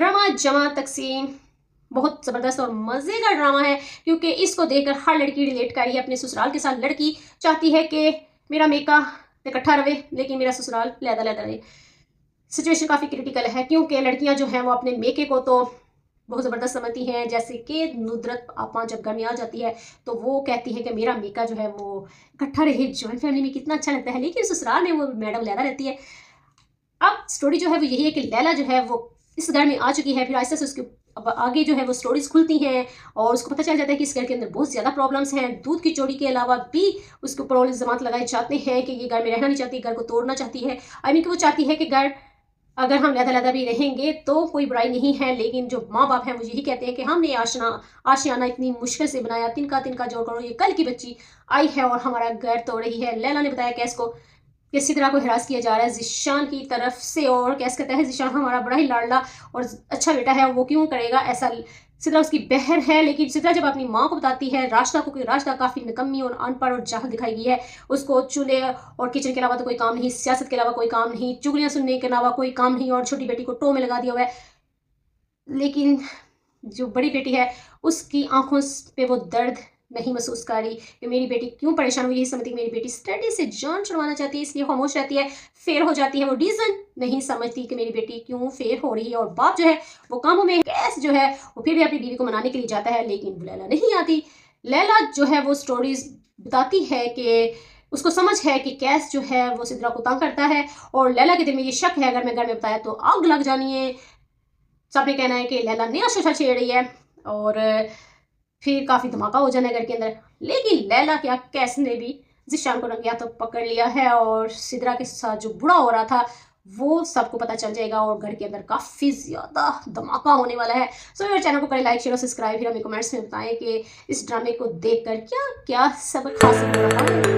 Drama जमा तकसीम बहुत ज़बरदस्त और मज़े का ड्रामा है, क्योंकि इसको देखकर हर लड़की रिलेट कर रही है अपने ससुराल के साथ। लड़की चाहती है कि मेरा मेका इकट्ठा रहे लेकिन मेरा ससुराल लहदा लहदा रहे। सिचुएशन काफ़ी क्रिटिकल है, क्योंकि लड़कियां जो हैं वो अपने मेके को तो बहुत ज़बरदस्त समझती हैं। जैसे कि नुदरत आपा जब घर में आ जाती है तो वो कहती है कि मेरा मेका जो है वो इकट्ठा रहे, जॉइंट फैमिली में कितना अच्छा लगता है, लेकिन ससुराल में वो मैडम लहदा रहती है। अब स्टोरी जो है वो यही है कि लैला जो है वो इस घर में आ चुकी है, फिर आहिस्ता से उसके अब आगे जो है वो स्टोरीज खुलती हैं और उसको पता चल जाता है कि इस घर के अंदर बहुत ज़्यादा प्रॉब्लम्स हैं। दूध की चोरी के अलावा भी उसके ऊपर और इल्ज़ाम लगाए जाते हैं कि ये घर में रहना नहीं चाहती, घर को तोड़ना चाहती है। आई मीन कि वो चाहती है कि घर अगर हम लहदा भी रहेंगे तो कोई बुराई नहीं है, लेकिन जो माँ बाप हैं वो यही कहते हैं कि हमने आशियाना इतनी मुश्किल से बनाया, तिनका तिनका जोड़ करो, ये कल की बच्ची आई है और हमारा घर तोड़ रही है। लैला ने बताया कि इसको किसी तरह को हिरास किया जा रहा है जिशान की तरफ से, और कैसे कहता है जिशान हमारा बड़ा ही लाडला और अच्छा बेटा है, वो क्यों करेगा ऐसा। सिद्रा उसकी बहन है, लेकिन सिद्रा जब अपनी माँ को बताती है राशिदा को, कि राशिदा काफ़ी निकम्मी और अनपढ़ और जाहल दिखाई गई है, उसको चूल्हे और किचन के अलावा तो कोई काम नहीं, सियासत के अलावा कोई काम नहीं, चुगलियाँ सुनने के अलावा कोई काम नहीं, और छोटी बेटी को टो में लगा दिया हुआ है। लेकिन जो बड़ी बेटी है उसकी आंखों पे वो दर्द नहीं महसूस कर रही कि मेरी बेटी क्यों परेशान हुई। यही समझती कि मेरी बेटी स्टडी से जान छुड़वाना चाहती है, इसलिए खामोश रहती है, फेल हो जाती है। वो रीज़न नहीं समझती कि मेरी बेटी क्यों फेल हो रही है। और बाप जो है वो कामों में कैस जो है वो फिर भी अपनी बीवी को मनाने के लिए जाता है, लेकिन लैला नहीं आती। लैला जो है वो स्टोरीज बताती है कि उसको समझ है कि कैस जो है वो सिद्रा को तंग करता है, और लैला के दिल में ये शक है अगर मैं घर में बताया तो आग लग जानी है। सबने कहना है कि लैला नया शोशा छेड़ रही है और फिर काफ़ी धमाका हो जाना है घर के अंदर। लेकिन लैला क्या, कैस ने भी जिशान को रंग तो पकड़ लिया है, और सिद्रा के साथ जो बुरा हो रहा था वो सबको पता चल जाएगा और घर के अंदर काफ़ी ज़्यादा धमाका होने वाला है। सो मेरे चैनल को करें लाइक शेयर और सब्सक्राइब। फिर हमें कमेंट्स में बताएं कि इस ड्रामे को देखकर क्या क्या सबक हासिल हो रहा है।